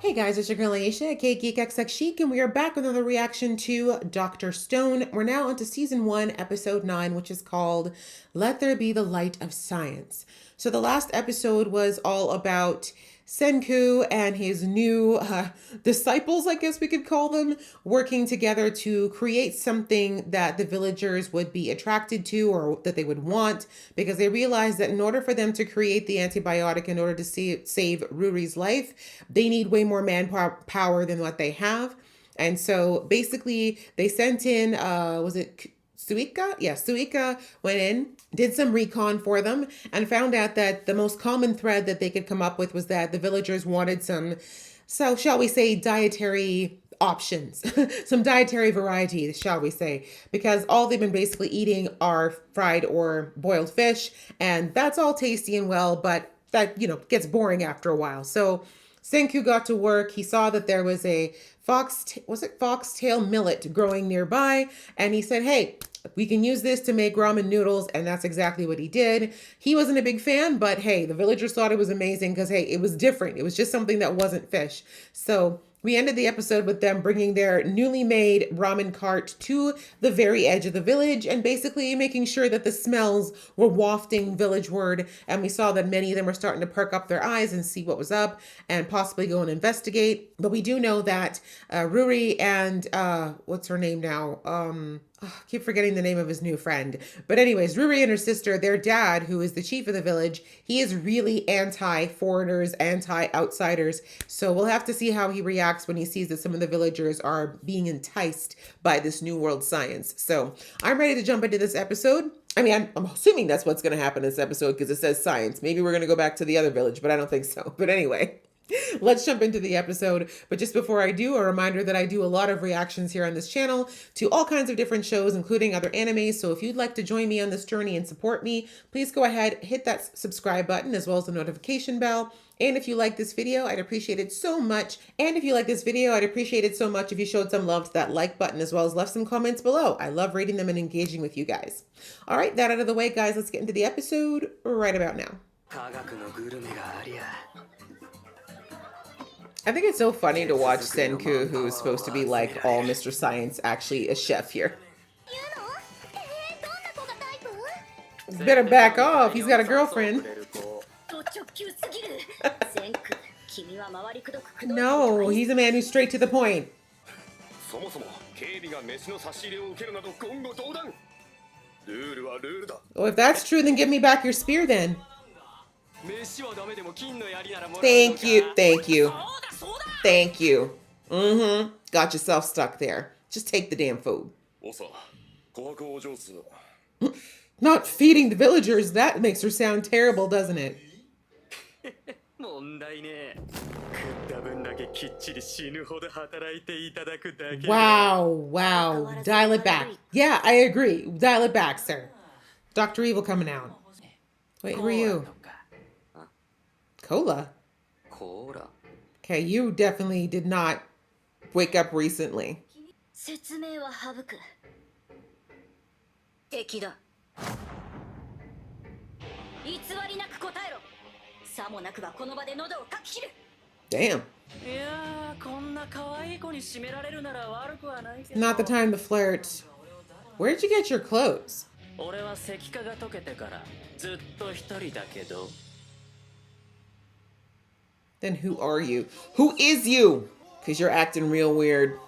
Hey guys, it's your girl Aisha, aka GeekXX Chic, and we are back with another reaction to Dr. Stone. We're now on to Season 1, Episode 9, which is called Let There Be the Light of Science. So the last episode was all about Senku and his new disciples, I guess we could call them, working together to create something that the villagers would be attracted to or that they would want, because they realized that in order for them to create the antibiotic in order to save Ruri's life, they need way more manpower than what they have. And so basically they sent in, was it Suika? Yeah, Suika went in, did some recon for them, and found out that the most common thread that they could come up with was that the villagers wanted some, so shall we say, dietary options, some dietary variety, shall we say, because all they've been basically eating are fried or boiled fish, and that's all tasty and well, but that, gets boring after a while. So Senku got to work. He saw that there was a foxtail millet growing nearby, and he said, hey, we can use this to make ramen noodles, and that's exactly what he did. He wasn't a big fan, but hey, the villagers thought it was amazing because, hey, it was different. It was just something that wasn't fish. So we ended the episode with them bringing their newly made ramen cart to the very edge of the village and basically making sure that the smells were wafting villageward. And we saw that many of them were starting to perk up their eyes and see what was up and possibly go and investigate. But we do know that Ruri and what's her name now? I keep forgetting the name of his new friend. But anyways, Ruri and her sister, their dad, who is the chief of the village, he is really anti-foreigners, anti-outsiders. So we'll have to see how he reacts when he sees that some of the villagers are being enticed by this new world science. So I'm ready to jump into this episode. I mean, I'm assuming that's what's going to happen in this episode because it says science. Maybe we're going to go back to the other village, but I don't think so. But anyway, let's jump into the episode. But just before I do, a reminder that I do a lot of reactions here on this channel to all kinds of different shows, including other animes. So if you'd like to join me on this journey and support me, please go ahead, hit that subscribe button as well as the notification bell. And if you like this video, I'd appreciate it so much. If you showed some love to that like button as well as left some comments below. I love reading them and engaging with you guys. All right, that out of the way, guys, let's get into the episode right about now. I think it's so funny to watch Senku, who's supposed to be like all Mr. Science, actually a chef here. Better back off, he's got a girlfriend. No, he's a man who's straight to the point. Oh, if that's true, then give me back your spear then. Thank you, thank you. Thank you. Got yourself stuck there. Just take the damn food. Not feeding the villagers, that makes her sound terrible, doesn't it? Wow, wow. Dial it back. Yeah, I agree. Dial it back, sir. Dr. Evil coming out. Wait, who are you? Cola? Okay, you definitely did not wake up recently. Damn. Not the time to flirt. Where'd you get your clothes? Then who are you? Who is you? Because you're acting real weird.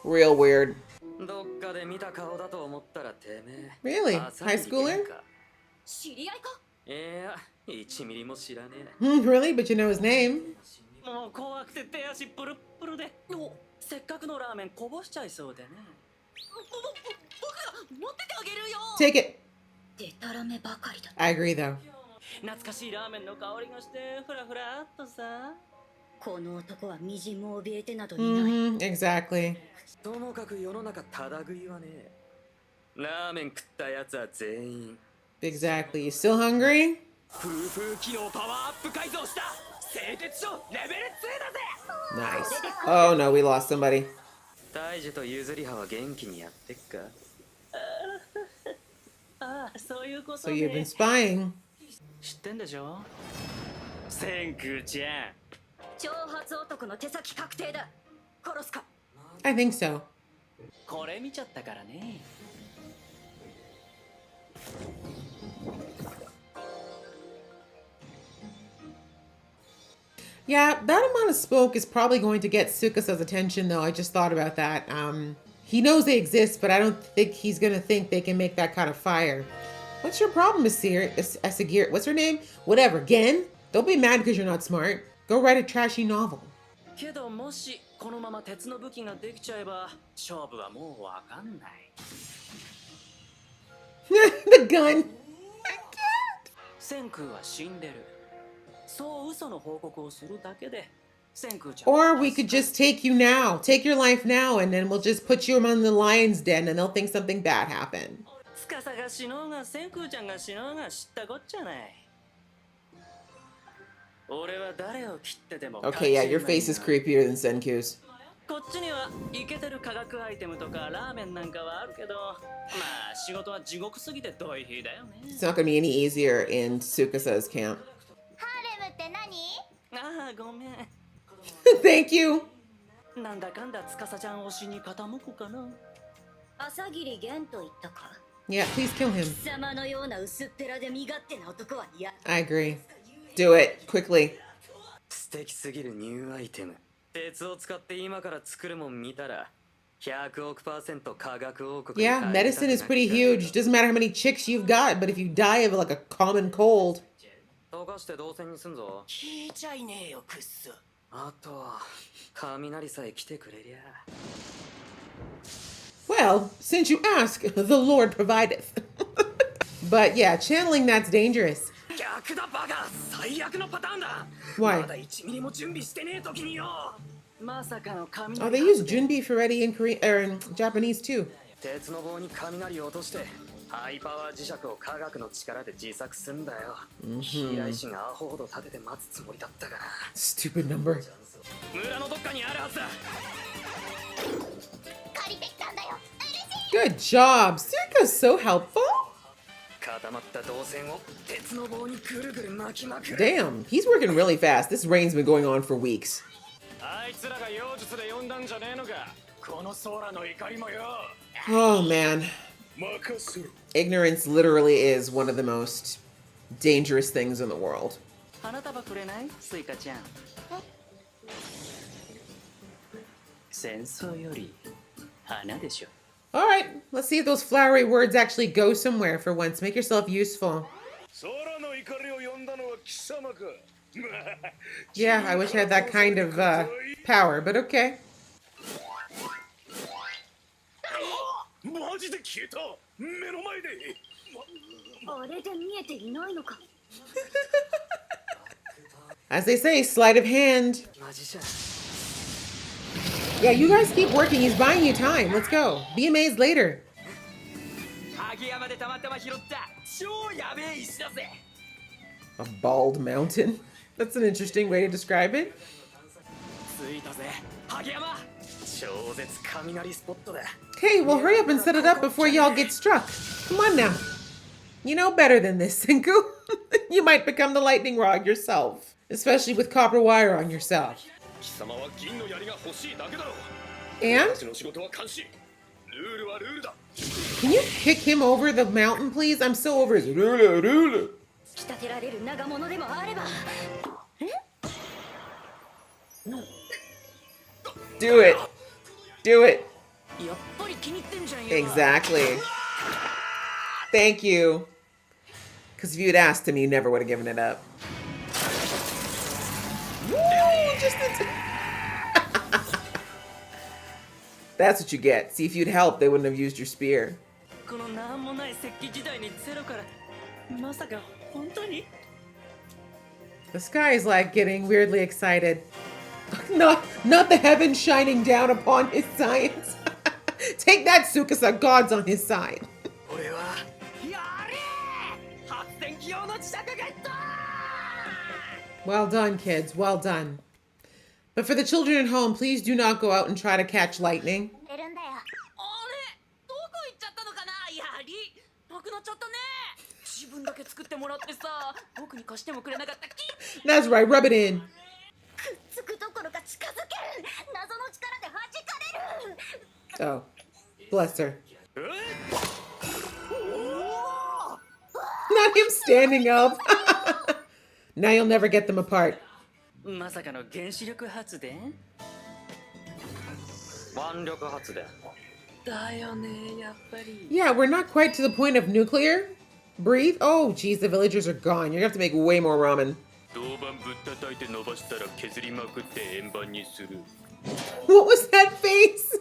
Real weird. Really? High schooler? Really? But you know his name? Take it. I agree though. Exactly. Exactly. You still hungry? Nice. Oh no, we lost somebody. So you've been spying. センクちゃん、I think so. Yeah, that amount of smoke is probably going to get Sukasa's attention, though. I just thought about that. He knows they exist, but I don't think he's going to think they can make that kind of fire. What's your problem, Asagir? What's her name? Whatever. Gen? Don't be mad because you're not smart. Go write a trashy novel. The gun. I can't. Or we could just take you now. Take your life now, and then we'll just put you among the lion's den, and they'll think something bad happened. Okay, yeah, your face is creepier than Senku's. It's not gonna be any easier in Sukasa's camp. Thank you. Yeah, please kill him. I agree. Do it quickly. Yeah, medicine is pretty huge. Doesn't matter how many chicks you've got, but if you die of like a common cold. Well, since you ask, the Lord provideth. But yeah, channeling that's dangerous. Why? Oh, they use Junbi for ready in Korean or in Japanese too. Stupid number. Good job. Senku's so helpful. Damn, he's working really fast. This rain's been going on for weeks. Oh man. Ignorance literally is one of the most dangerous things in the world. All right, let's see if those flowery words actually go somewhere for once. Make yourself useful. Yeah, I wish I had that kind of power, but okay. As they say, sleight of hand. Yeah, you guys keep working. He's buying you time. Let's go. Be amazed later. A bald mountain? That's an interesting way to describe it. Okay, well hurry up and set it up before y'all get struck. Come on now. You know better than this, Senku. You might become the lightning rod yourself. Especially with copper wire on yourself. And? Can you kick him over the mountain, please? I'm so over his rula. Do it. Do it. Exactly. Thank you. Because if you'd asked him, you never would have given it up. Woo, that's what you get. See, if you'd helped, they wouldn't have used your spear. The sky is like getting weirdly excited. Not the heavens shining down upon his science. Take that, Tsukasa. God's on his side. Well done, kids. Well done. But for the children at home, please do not go out and try to catch lightning. That's right. Rub it in. Oh, bless her. Not him standing up. Now you'll never get them apart. Yeah, we're not quite to the point of nuclear. Breathe. Oh, geez, the villagers are gone. You're gonna have to make way more ramen. What was that face?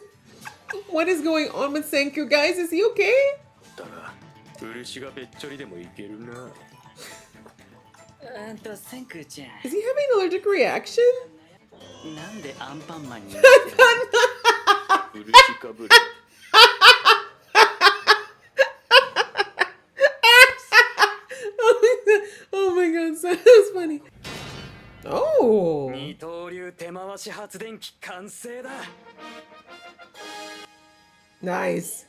What is going on with Senku, guys? Is he okay? Is he having an allergic reaction? Oh my god, so that was funny. Oh. Nice.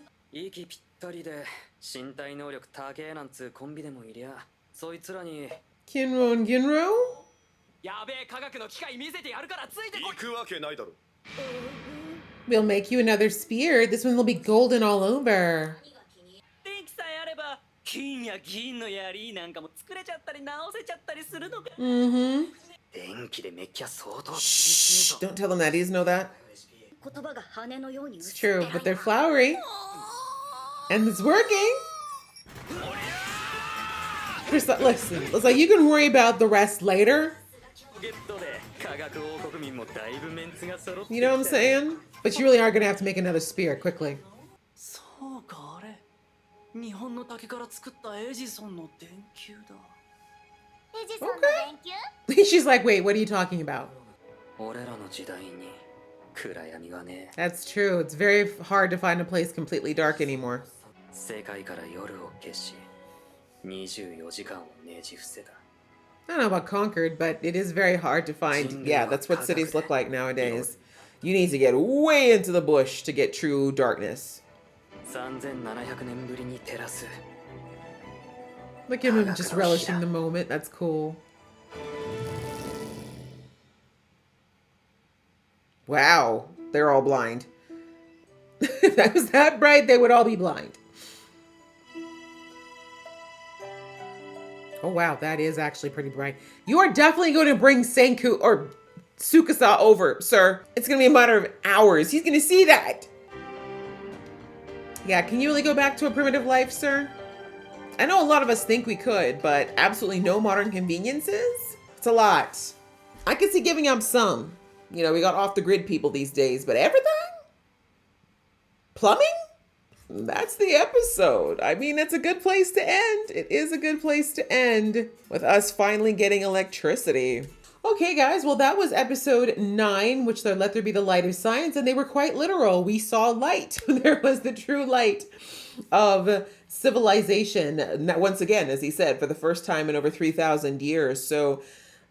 Kinro and Ginro? We'll make you another spear. This one will be golden all over. Mm-hmm. Shh, don't tell them that. He doesn't know that. It's true, but they're flowery. And it's working. Listen, it's like you can worry about the rest later. You know what I'm saying? But you really are going to have to make another spear quickly. Okay. She's like, wait, what are you talking about? That's true. It's very hard to find a place completely dark anymore. I don't know about conquered, but it is very hard to find. Yeah, that's what cities look like nowadays. You need to get way into the bush to get true darkness. Look at him just relishing the moment. That's cool. Wow, they're all blind. If that was that bright, they would all be blind. Oh wow, that is actually pretty bright. You are definitely going to bring Senku or Tsukasa over, sir. It's going to be a matter of hours. He's going to see that. Yeah, can you really go back to a primitive life, sir? I know a lot of us think we could, but absolutely no modern conveniences? It's a lot. I could see giving up some. You know, we got off the grid people these days, but everything? Plumbing? That's the episode. I mean, it's a good place to end. It is a good place to end with us finally getting electricity. Okay, guys, well, that was episode 9, which they're Let There Be the Light of Science, and they were quite literal. We saw light. There was the true light of civilization. Once again, as he said, for the first time in over 3,000 years. So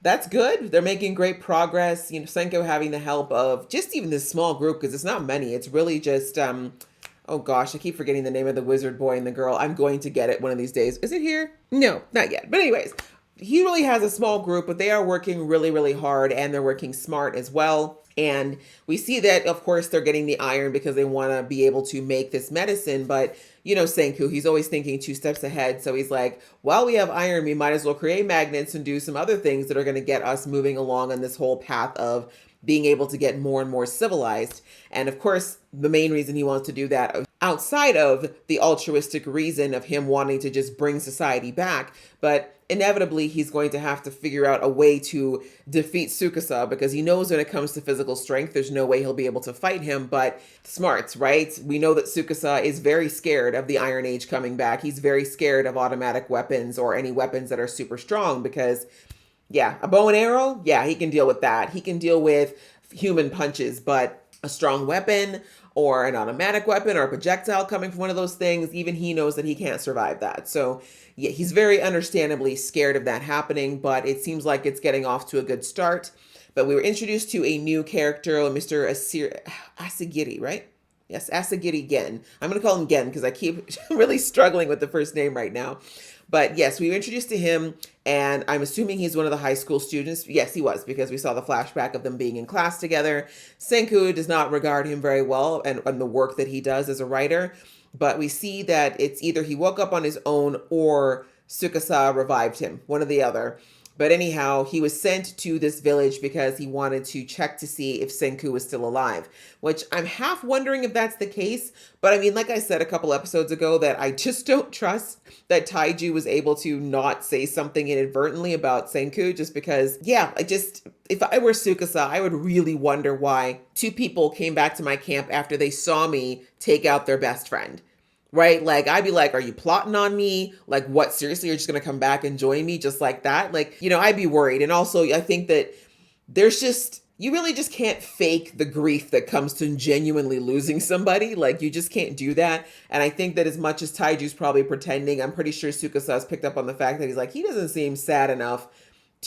that's good. They're making great progress. You know, Senku having the help of just even this small group, because it's not many. It's really just, oh gosh, I keep forgetting the name of the wizard boy and the girl. I'm going to get it one of these days. Is it here? No, not yet. But anyways, he really has a small group, but they are working really, really hard, and they're working smart as well. And we see that, of course, they're getting the iron because they want to be able to make this medicine. But, you know, Senku, he's always thinking 2 steps ahead. So he's like, while we have iron, we might as well create magnets and do some other things that are going to get us moving along on this whole path of being able to get more and more civilized. And of course, the main reason he wants to do that, outside of the altruistic reason of him wanting to just bring society back, but inevitably he's going to have to figure out a way to defeat Tsukasa, because he knows when it comes to physical strength, there's no way he'll be able to fight him, but smarts, right? We know that Tsukasa is very scared of the Iron Age coming back. He's very scared of automatic weapons or any weapons that are super strong because, yeah, a bow and arrow, yeah, he can deal with that. He can deal with human punches, but a strong weapon or an automatic weapon or a projectile coming from one of those things, even he knows that he can't survive that. So yeah, he's very understandably scared of that happening, but it seems like it's getting off to a good start. But we were introduced to a new character, Mr. Asagiri, right? Yes, Asagiri Gen. I'm going to call him Gen because I keep really struggling with the first name right now. But yes, we were introduced to him, and I'm assuming he's one of the high school students. Yes, he was, because we saw the flashback of them being in class together. Senku does not regard him very well and the work that he does as a writer. But we see that it's either he woke up on his own or Tsukasa revived him, one or the other. But anyhow, he was sent to this village because he wanted to check to see if Senku was still alive, which I'm half wondering if that's the case. But I mean, like I said a couple episodes ago, that I just don't trust that Taiju was able to not say something inadvertently about Senku, just because, yeah, if I were Tsukasa, I would really wonder why two people came back to my camp after they saw me take out their best friend. Right? Like, I'd be like, are you plotting on me? Like, what? Seriously, you're just going to come back and join me just like that? Like, I'd be worried. And also, I think that you really just can't fake the grief that comes to genuinely losing somebody. Like, you just can't do that. And I think that as much as Taiju's probably pretending, I'm pretty sure Tsukasa's picked up on the fact that he's like, he doesn't seem sad enough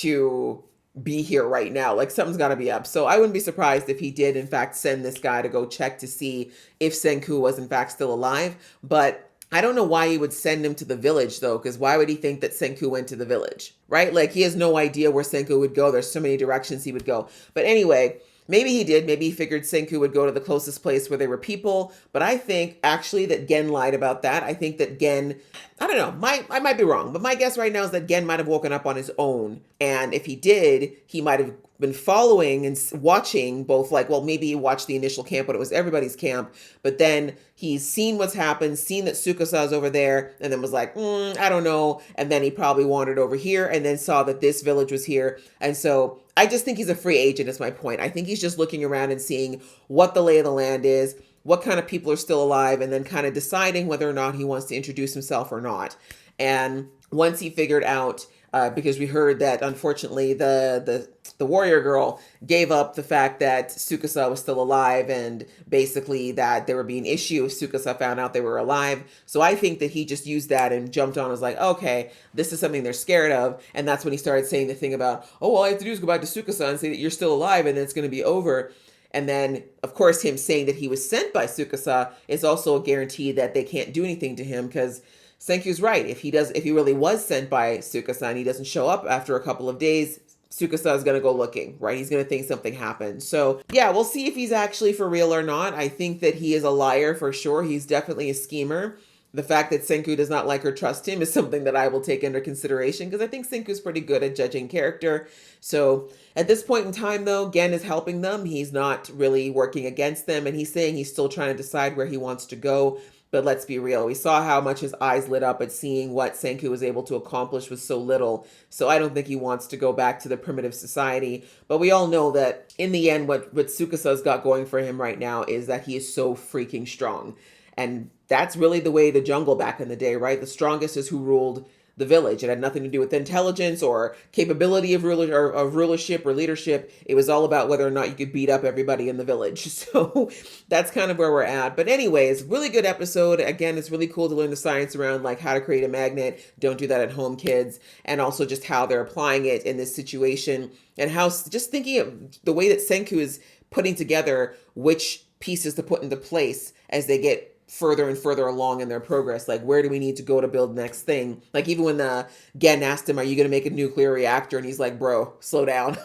to be here right now. Like, something's got to be up. So I wouldn't be surprised if he did, in fact, send this guy to go check to see if Senku was, in fact, still alive. But I don't know why he would send him to the village, though, because why would he think that Senku went to the village, right? Like, he has no idea where Senku would go. There's so many directions he would go. But anyway, maybe he did. Maybe he figured Senku would go to the closest place where there were people. But I think actually that Gen lied about that. I think that Gen, I don't know, I might be wrong, but my guess right now is that Gen might have woken up on his own. And if he did, he might have been following and watching both, like, well, maybe he watched the initial camp when it was everybody's camp, but then he's seen what's happened, seen that Tsukasa is over there, and then was like, I don't know. And then he probably wandered over here and then saw that this village was here. And so I just think he's a free agent is my point. I think he's just looking around and seeing what the lay of the land is, what kind of people are still alive, and then kind of deciding whether or not he wants to introduce himself or not. And once he figured out, because we heard that unfortunately the warrior girl gave up the fact that Tsukasa was still alive, and basically that there would be an issue if Tsukasa found out they were alive. So I think that he just used that and jumped on and was like, okay, this is something they're scared of. And that's when he started saying the thing about, oh, all I have to do is go back to Tsukasa and say that you're still alive and then it's going to be over. And then, of course, him saying that he was sent by Tsukasa is also a guarantee that they can't do anything to him, because Senku's right. If he really was sent by Tsukasa and he doesn't show up after a couple of days, Tsukasa is going to go looking, right? He's going to think something happened. So yeah, we'll see if he's actually for real or not. I think that he is a liar for sure. He's definitely a schemer. The fact that Senku does not like or trust him is something that I will take under consideration, because I think Senku's pretty good at judging character. So at this point in time, though, Gen is helping them. He's not really working against them, and he's saying he's still trying to decide where he wants to go. But let's be real. We saw how much his eyes lit up at seeing what Senku was able to accomplish with so little. So I don't think he wants to go back to the primitive society. But we all know that in the end, what Tsukasa's got going for him right now is that he is so freaking strong. And that's really the way the jungle back in the day, right? The strongest is who ruled the village. It had nothing to do with intelligence or capability of rulership or leadership. It was all about whether or not you could beat up everybody in the village. So that's kind of where we're at. But anyways, really good episode. Again, it's really cool to learn the science around like how to create a magnet. Don't do that at home, kids. And also just how they're applying it in this situation, and how just thinking of the way that Senku is putting together which pieces to put into place as they get further and further along in their progress. Like, where do we need to go to build the next thing? Like, even when Gen asked him, are you going to make a nuclear reactor? And he's like, bro, slow down.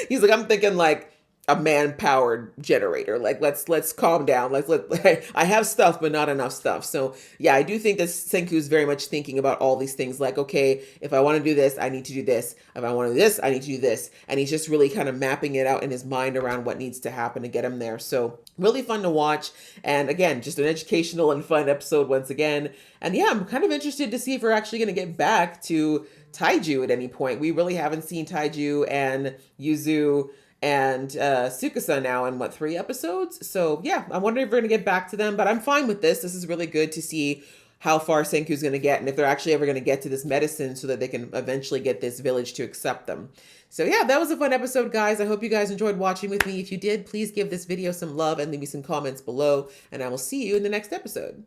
He's like, I'm thinking like a man-powered generator. Like, let's calm down. I have stuff, but not enough stuff. So yeah, I do think that Senku is very much thinking about all these things. Like, okay, if I want to do this, I need to do this. If I want to do this, I need to do this. And he's just really kind of mapping it out in his mind around what needs to happen to get him there. So really fun to watch. And again, just an educational and fun episode once again. And yeah, I'm kind of interested to see if we're actually going to get back to Taiju at any point. We really haven't seen Taiju and Yuzu and Tsukasa now in 3 episodes. So yeah, I wonder if we're gonna get back to them, but I'm fine with this. This is really good to see how far Senku's gonna get, and if they're actually ever gonna get to this medicine so that they can eventually get this village to accept them. So yeah, that was a fun episode, guys. I hope you guys enjoyed watching with me. If you did, please give this video some love and leave me some comments below, and I will see you in the next episode.